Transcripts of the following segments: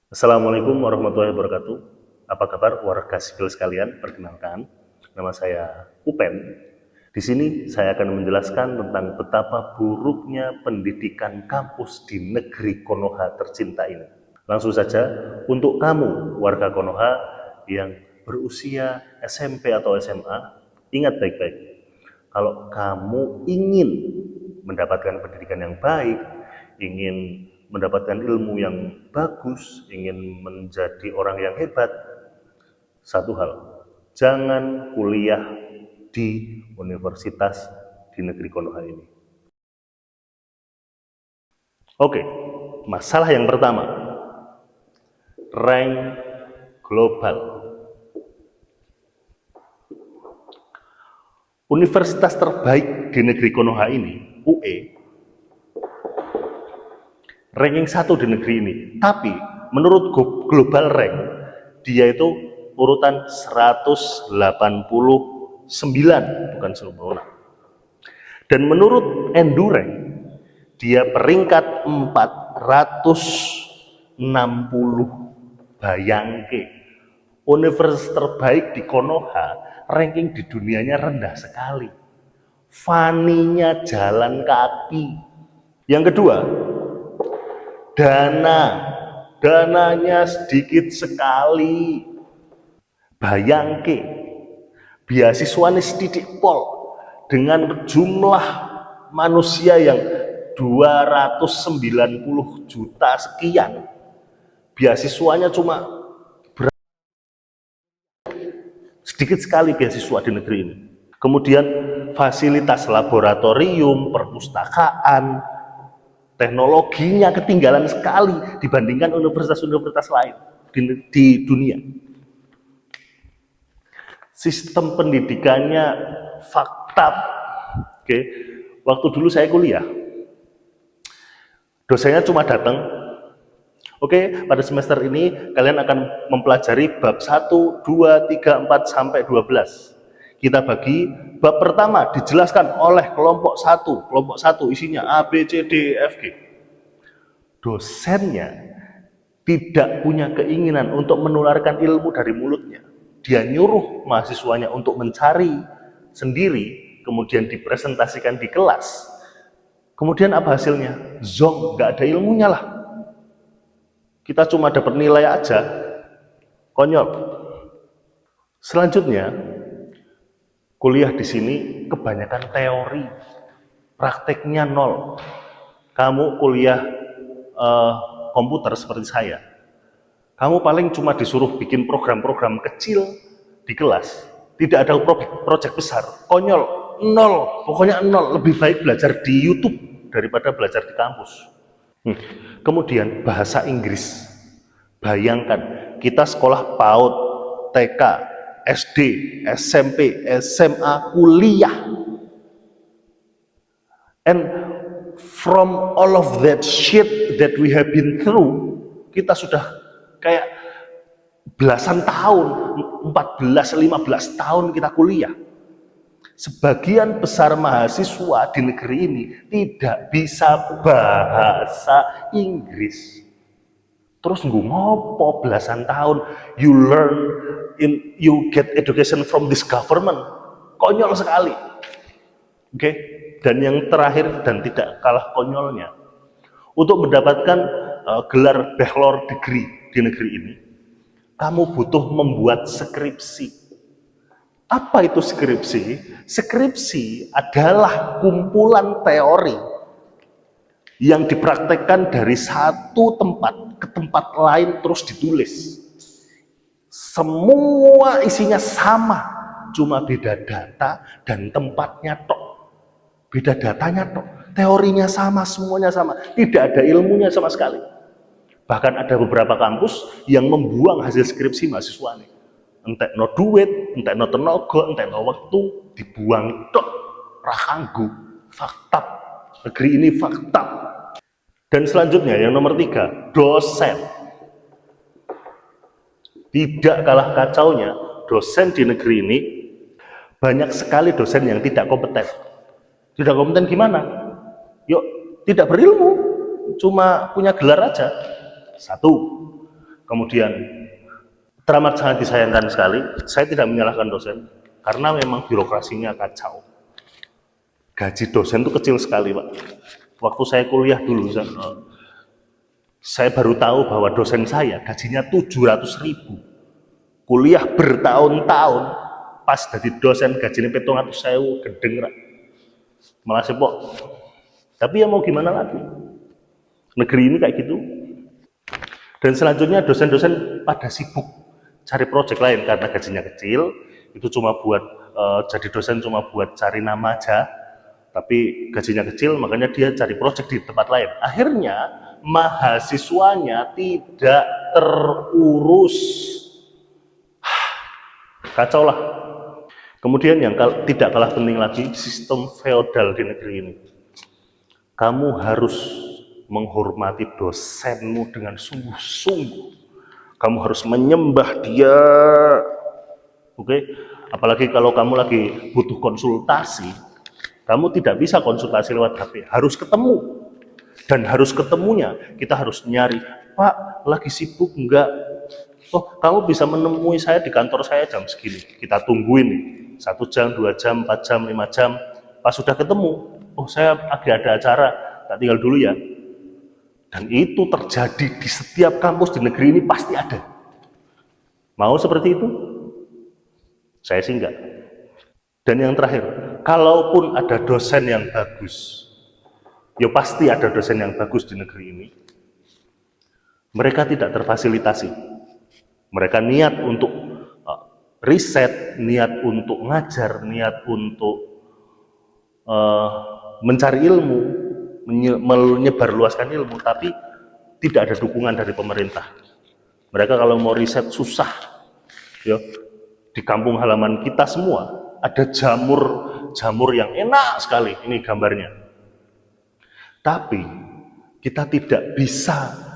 Assalamualaikum warahmatullahi wabarakatuh. Apa kabar warga sipil sekalian? Perkenalkan, nama saya Upen. Di sini saya akan menjelaskan tentang betapa buruknya pendidikan kampus di negeri Konoha tercinta ini. Langsung saja, untuk kamu warga Konoha yang berusia SMP atau SMA, ingat baik-baik. Kalau kamu ingin mendapatkan pendidikan yang baik, ingin mendapatkan ilmu yang bagus, ingin menjadi orang yang hebat, satu hal, jangan kuliah di universitas di negeri Konoha ini. Oke, masalah yang pertama, rank global. Universitas terbaik di negeri Konoha ini, UE, ranking 1 di negeri ini. Tapi menurut global rank, dia itu urutan 189, bukan 96. Dan menurut Endurance, dia peringkat 460. Bayangke, universitas terbaik di Konoha, ranking di dunianya rendah sekali. Faninya jalan kaki. Yang kedua, dananya sedikit sekali. Bayangke, beasiswanya sedikit pol dengan jumlah manusia yang 290 juta sekian, beasiswanya cuma sedikit sekali beasiswa di negeri ini. Kemudian fasilitas laboratorium, perpustakaan, teknologinya ketinggalan sekali dibandingkan universitas-universitas lain di dunia. Sistem pendidikannya fakta. Oke, waktu dulu saya kuliah, dosennya cuma datang, oke, pada semester ini kalian akan mempelajari bab 1, 2, 3, 4, sampai 12. Kita bagi, bab pertama dijelaskan oleh kelompok 1. Kelompok 1 isinya A, B, C, D, E, F, G. Dosennya tidak punya keinginan untuk menularkan ilmu dari mulutnya. Dia nyuruh mahasiswanya untuk mencari sendiri, kemudian dipresentasikan di kelas. Kemudian apa hasilnya? Zong, nggak ada ilmunya lah. Kita cuma dapat nilai aja, konyol. Selanjutnya, kuliah di sini kebanyakan teori, prakteknya nol. Kamu kuliah komputer seperti saya, kamu paling cuma disuruh bikin program-program kecil di kelas, tidak ada proyek besar, konyol, nol, pokoknya nol. Lebih baik belajar di YouTube daripada belajar di kampus. Kemudian bahasa Inggris, bayangkan kita sekolah PAUD, TK, SD, SMP, SMA, kuliah, and from all of that shit that we have been through, kita sudah kayak belasan tahun, 14-15 tahun kita kuliah. Sebagian besar mahasiswa di negeri ini tidak bisa bahasa Inggris. Terus ngopo belasan tahun, you get education from this government. Konyol sekali. Oke, dan yang terakhir dan tidak kalah konyolnya, untuk mendapatkan gelar bachelor degree di negeri ini, kamu butuh membuat skripsi. Apa itu skripsi? Skripsi adalah kumpulan teori yang dipraktekkan dari satu tempat ke tempat lain terus ditulis. Semua isinya sama, cuma beda data dan tempatnya tok. Beda datanya tok, teorinya sama, semuanya sama, tidak ada ilmunya sama sekali. Bahkan ada beberapa kampus yang membuang hasil skripsi mahasiswanya. Entek no duit, entek no tenaga, entek no waktu, dibuang tok. Rahanggu, fakta. Negeri ini fakta. Dan selanjutnya yang nomor 3, dosen. Tidak kalah kacaunya, dosen di negeri ini banyak sekali dosen yang tidak kompeten. Tidak kompeten gimana? Yuk, tidak berilmu, cuma punya gelar aja. 1, Kemudian teramat sangat disayangkan sekali, saya tidak menyalahkan dosen, karena memang birokrasinya kacau. Gaji dosen itu kecil sekali, Pak. Waktu saya kuliah dulu, saya baru tahu bahwa dosen saya gajinya 700.000. Kuliah bertahun-tahun, pas jadi dosen gajinya 700.000, gedeng, malah sepok. Tapi ya mau gimana lagi? Negeri ini kayak gitu. Dan selanjutnya dosen-dosen pada sibuk cari proyek lain karena gajinya kecil, itu cuma buat jadi dosen cuma buat cari nama aja, tapi gajinya kecil makanya dia cari proyek di tempat lain. Akhirnya mahasiswanya tidak terurus. Kacau lah. Kemudian yang tidak kalah penting lagi, sistem feodal di negeri ini. Kamu harus menghormati dosenmu dengan sungguh-sungguh. Kamu harus menyembah dia. Oke? Apalagi kalau kamu lagi butuh konsultasi, kamu tidak bisa konsultasi lewat HP, harus ketemu. Dan harus ketemunya, kita harus nyari, Pak, lagi sibuk enggak? Oh, kamu bisa menemui saya di kantor saya jam segini. Kita tungguin nih, 1 jam, 2 jam, 4 jam, 5 jam. Pas sudah ketemu, oh saya lagi ada acara, tak tinggal dulu ya. Dan itu terjadi di setiap kampus di negeri ini pasti ada. Mau seperti itu? Saya sih enggak. Dan yang terakhir, kalaupun ada dosen yang bagus, ya pasti ada dosen yang bagus di negeri ini, mereka tidak terfasilitasi. Mereka niat untuk riset, niat untuk ngajar, niat untuk mencari ilmu, menyebarluaskan ilmu, tapi tidak ada dukungan dari pemerintah. Mereka kalau mau riset susah. Ya, di kampung halaman kita semua ada jamur yang enak sekali, ini gambarnya. Tapi kita tidak bisa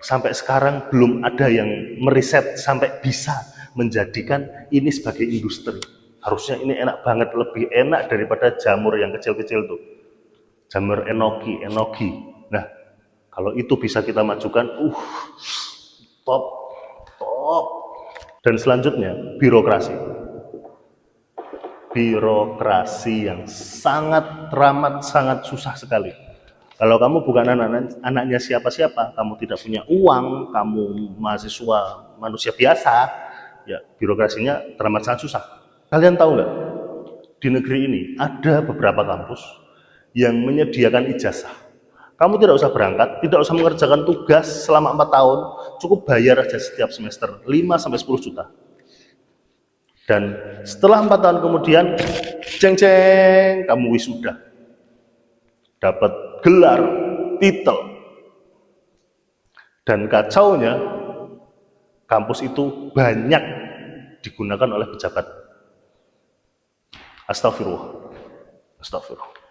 sampai sekarang belum ada yang meriset sampai bisa menjadikan ini sebagai industri. Harusnya ini enak banget, lebih enak daripada jamur yang kecil-kecil tuh. Jamur enoki. Nah, kalau itu bisa kita majukan, top. Dan selanjutnya, birokrasi. Birokrasi yang sangat teramat, sangat susah sekali. Kalau kamu bukan anaknya siapa-siapa, kamu tidak punya uang, kamu mahasiswa manusia biasa, ya birokrasinya teramat sangat susah. Kalian tahu nggak? Di negeri ini ada beberapa kampus yang menyediakan ijazah. Kamu tidak usah berangkat, tidak usah mengerjakan tugas selama 4 tahun, cukup bayar aja setiap semester 5-10 juta. Dan setelah 4 tahun kemudian, ceng-ceng, kamu wisuda. Dapat gelar, titel. Dan kacaunya, kampus itu banyak digunakan oleh pejabat. Astagfirullah.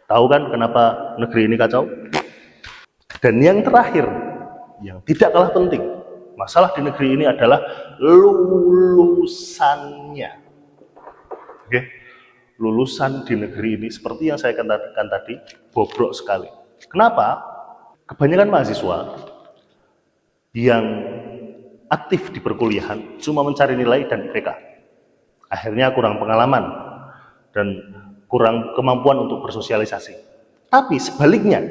Tahu kan kenapa negeri ini kacau? Dan yang terakhir, yang tidak kalah penting, masalah di negeri ini adalah lulusannya. Oke? Lulusan di negeri ini, seperti yang saya katakan tadi, bobrok sekali. Kenapa? Kebanyakan mahasiswa yang aktif di perkuliahan cuma mencari nilai dan IPK. Akhirnya kurang pengalaman dan kurang kemampuan untuk bersosialisasi. Tapi sebaliknya,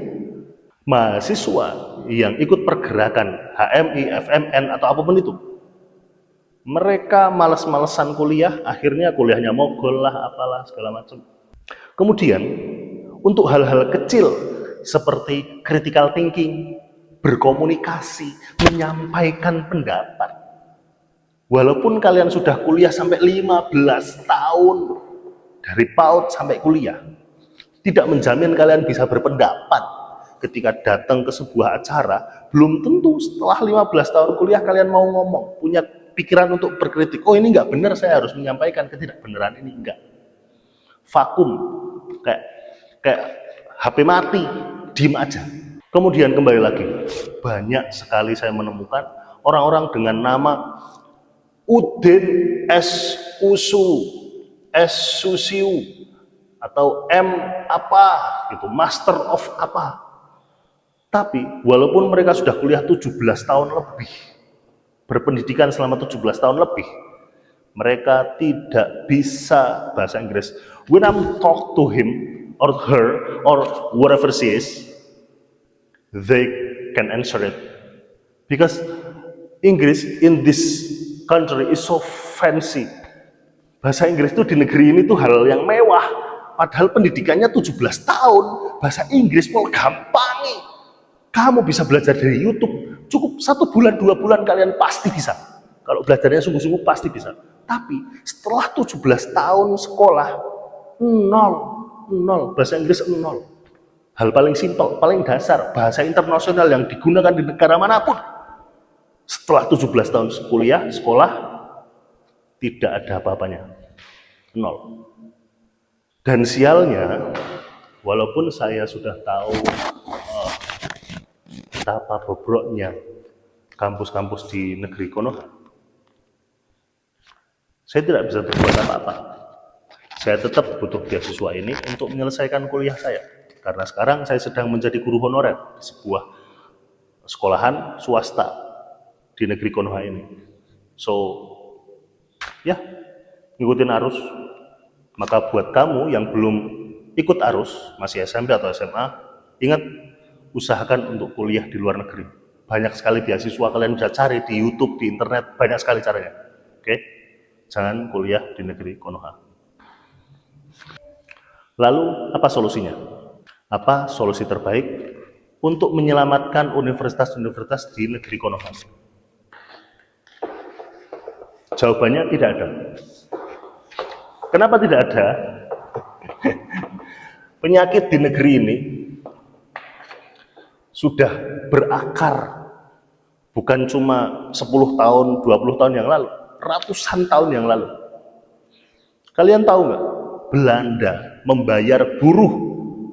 mahasiswa yang ikut pergerakan HMI, FMN, atau apapun itu, mereka malas-malesan kuliah, akhirnya kuliahnya mogol lah, apalah, segala macam. Kemudian, untuk hal-hal kecil seperti critical thinking, berkomunikasi, menyampaikan pendapat, walaupun kalian sudah kuliah sampai 15 tahun, dari PAUD sampai kuliah, tidak menjamin kalian bisa berpendapat. Ketika datang ke sebuah acara, belum tentu setelah 15 tahun kuliah kalian mau ngomong, punya pikiran untuk berkritik. Oh ini nggak benar, saya harus menyampaikan ketidakbenaran ini. Enggak. Vakum, kayak HP mati, diem aja. Kemudian kembali lagi, banyak sekali saya menemukan orang-orang dengan nama Udin S. Usu, S. Susiu, atau M apa, gitu, Master of apa. Tapi walaupun mereka sudah kuliah 17 tahun lebih, berpendidikan selama 17 tahun lebih, mereka tidak bisa bahasa Inggris. When I'm talk to him or her or whatever she is, they can answer it. Because English in this country is so fancy. Bahasa Inggris itu di negeri ini tuh hal yang mewah. Padahal pendidikannya 17 tahun. Bahasa Inggris mau gampangi. Kamu bisa belajar dari YouTube. Cukup 1 bulan, 2 bulan kalian pasti bisa. Kalau belajarnya sungguh-sungguh pasti bisa. Tapi setelah 17 tahun sekolah, nol. Bahasa Inggris nol. Hal paling simpel, paling dasar, bahasa internasional yang digunakan di negara manapun. Setelah 17 tahun kuliah, sekolah, tidak ada apa-apanya. Nol. Dan sialnya, walaupun saya sudah tahu betapa bobroknya kampus-kampus di negeri Konoha, saya tidak bisa berbuat apa-apa. Saya tetap butuh beasiswa ini untuk menyelesaikan kuliah saya. Karena sekarang saya sedang menjadi guru honorer di sebuah sekolahan swasta di negeri Konoha ini. So, ya, ngikutin arus. Maka buat kamu yang belum ikut arus, masih SMP atau SMA, ingat, usahakan untuk kuliah di luar negeri. Banyak sekali beasiswa, kalian bisa cari di YouTube, di internet, banyak sekali caranya. Oke? Jangan kuliah di negeri Konoha. Lalu, apa solusinya? Apa solusi terbaik untuk menyelamatkan universitas-universitas di negeri Konoha? Jawabannya tidak ada. Kenapa tidak ada? Penyakit di negeri ini sudah berakar, bukan cuma 10 tahun, 20 tahun yang lalu, ratusan tahun yang lalu. Kalian tahu nggak? Belanda membayar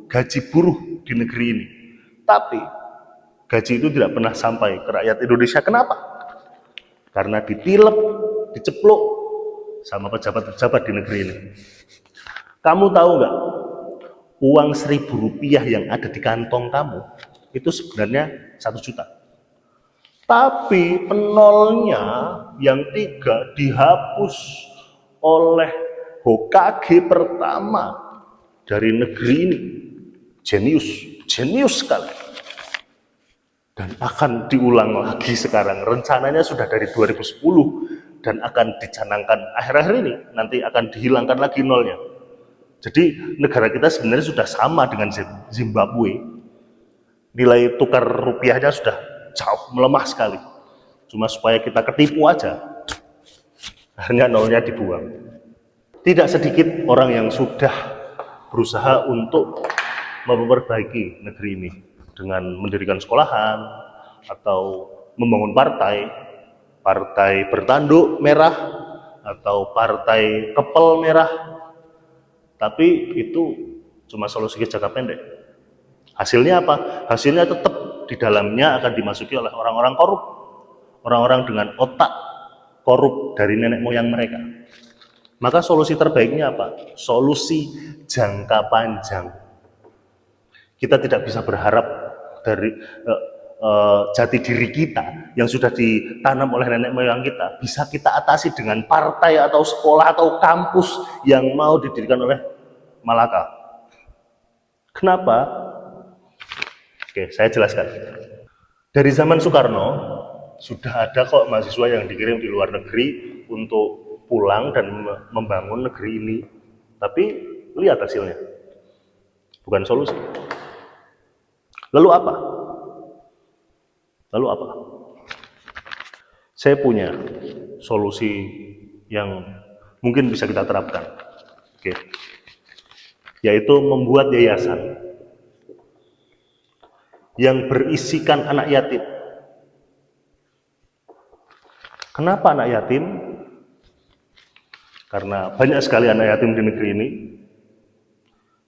gaji buruh di negeri ini. Tapi gaji itu tidak pernah sampai ke rakyat Indonesia. Kenapa? Karena ditilep, diceplok sama pejabat-pejabat di negeri ini. Kamu tahu nggak? Uang Rp1.000 yang ada di kantong kamu itu sebenarnya 1 juta. Tapi penolnya yang 3 dihapus oleh Hokage pertama dari negeri ini. Jenius sekali. Dan akan diulang lagi sekarang. Rencananya sudah dari 2010 dan akan dicanangkan akhir-akhir ini. Nanti akan dihilangkan lagi nolnya. Jadi negara kita sebenarnya sudah sama dengan Zimbabwe. Nilai tukar rupiahnya sudah jauh melemah sekali. Cuma supaya kita ketipu aja, akhirnya nolnya dibuang. Tidak sedikit orang yang sudah berusaha untuk memperbaiki negeri ini dengan mendirikan sekolahan atau membangun partai bertanduk merah atau partai kepel merah. Tapi itu cuma solusi jangka pendek. Hasilnya apa? Hasilnya tetap di dalamnya akan dimasuki oleh orang-orang korup, orang-orang dengan otak korup dari nenek moyang mereka. Maka solusi terbaiknya apa? Solusi jangka panjang. Kita tidak bisa berharap dari jati diri kita yang sudah ditanam oleh nenek moyang kita bisa kita atasi dengan partai atau sekolah atau kampus yang mau didirikan oleh Malaka. Kenapa? Oke, saya jelaskan. Dari zaman Soekarno sudah ada kok mahasiswa yang dikirim di luar negeri untuk pulang dan membangun negeri ini. Tapi lihat hasilnya. Bukan solusi. Lalu apa? Saya punya solusi yang mungkin bisa kita terapkan. Oke. Yaitu membuat yayasan yang berisikan anak yatim. Kenapa anak yatim? Karena banyak sekali anak yatim di negeri ini.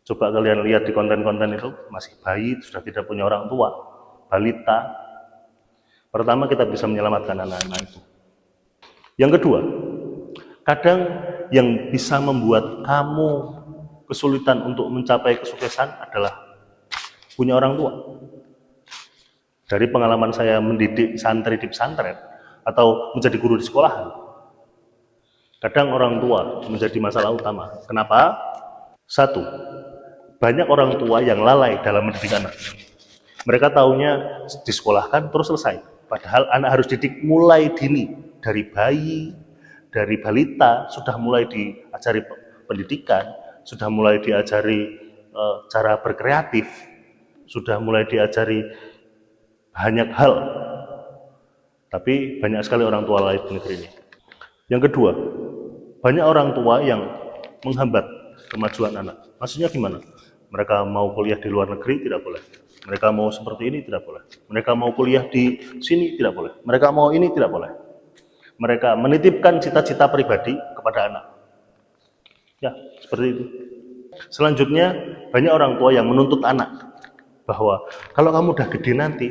Coba kalian lihat di konten-konten itu, masih bayi, sudah tidak punya orang tua, balita. Pertama, kita bisa menyelamatkan anak-anak itu. Yang kedua, kadang yang bisa membuat kamu kesulitan untuk mencapai kesuksesan adalah punya orang tua. Dari pengalaman saya mendidik santri di pesantren, atau menjadi guru di sekolahan. Kadang orang tua menjadi masalah utama. Kenapa? Satu, banyak orang tua yang lalai dalam mendidik anak. Mereka taunya disekolahkan terus selesai. Padahal anak harus didik mulai dini, dari bayi, dari balita, sudah mulai diajari pendidikan, sudah mulai diajari cara berkreatif, sudah mulai diajari banyak hal. Tapi banyak sekali orang tua lalai di negeri ini. Yang kedua, banyak orang tua yang menghambat kemajuan anak. Maksudnya gimana? Mereka mau kuliah di luar negeri, tidak boleh. Mereka mau seperti ini, tidak boleh. Mereka mau kuliah di sini, tidak boleh. Mereka mau ini, tidak boleh. Mereka menitipkan cita-cita pribadi kepada anak. Ya, seperti itu. Selanjutnya, banyak orang tua yang menuntut anak bahwa kalau kamu udah gede nanti,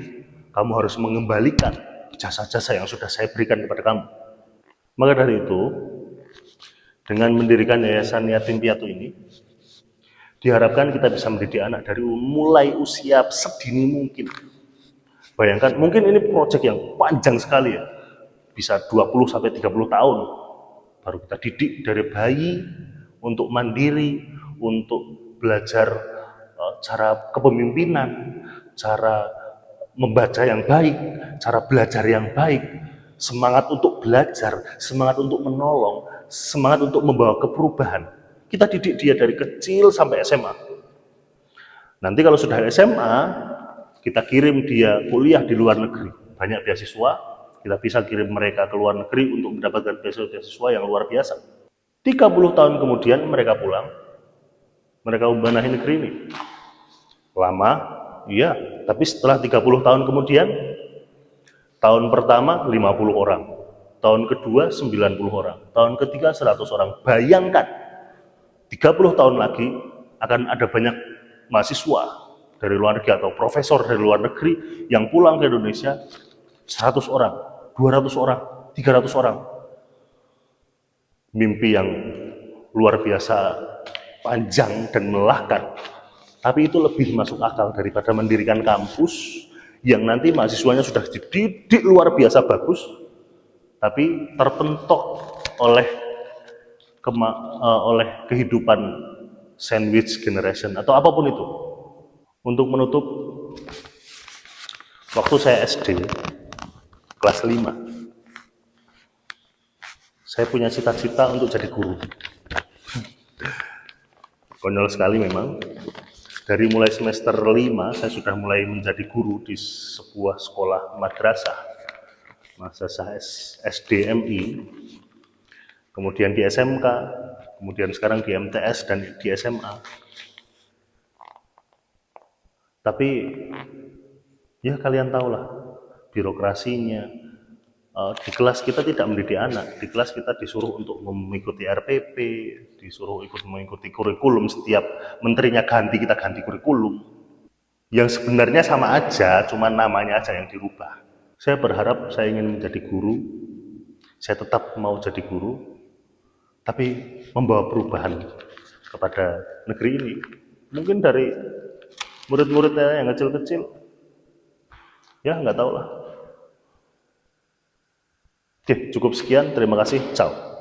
kamu harus mengembalikan jasa-jasa yang sudah saya berikan kepada kamu. Maka dari itu, dengan mendirikan Yayasan Yatim Piatu ini, diharapkan kita bisa mendidik anak dari mulai usia sedini mungkin. Bayangkan, mungkin ini proyek yang panjang sekali ya, bisa 20-30 tahun. Baru kita didik dari bayi, untuk mandiri, untuk belajar cara kepemimpinan, cara membaca yang baik, cara belajar yang baik, semangat untuk belajar, semangat untuk menolong, semangat untuk membawa keperubahan. Kita didik dia dari kecil sampai SMA. Nanti kalau sudah SMA, kita kirim dia kuliah di luar negeri. Banyak beasiswa, kita bisa kirim mereka ke luar negeri untuk mendapatkan beasiswa yang luar biasa. 30 tahun kemudian mereka pulang, mereka membenahi negeri ini. Lama, iya, tapi setelah 30 tahun kemudian, tahun pertama 50 orang, tahun kedua 90 orang, tahun ketiga 100 orang. Bayangkan, 30 tahun lagi akan ada banyak mahasiswa dari luar negeri atau profesor dari luar negeri yang pulang ke Indonesia, 100 orang, 200 orang, 300 orang. Mimpi yang luar biasa panjang dan melelahkan, tapi itu lebih masuk akal daripada mendirikan kampus yang nanti mahasiswanya sudah dididik luar biasa bagus, tapi terpentok oleh kehidupan sandwich generation atau apapun itu. Untuk menutup, waktu saya SD kelas 5, saya punya cita-cita untuk jadi guru. Konyol sekali memang. Dari mulai semester 5, saya sudah mulai menjadi guru di sebuah sekolah madrasah, madrasah SDMI, kemudian di SMK, kemudian sekarang di MTS dan di SMA. Tapi ya kalian tahulah birokrasinya. Di kelas kita tidak mendidik anak, di kelas kita disuruh untuk mengikuti RPP, disuruh mengikuti kurikulum, setiap menterinya ganti, kita ganti kurikulum. Yang sebenarnya sama aja, cuma namanya aja yang dirubah. Saya berharap saya ingin menjadi guru, saya tetap mau jadi guru, tapi membawa perubahan kepada negeri ini. Mungkin dari murid-muridnya yang kecil-kecil, ya nggak tahu lah. Oke, cukup sekian. Terima kasih. Ciao.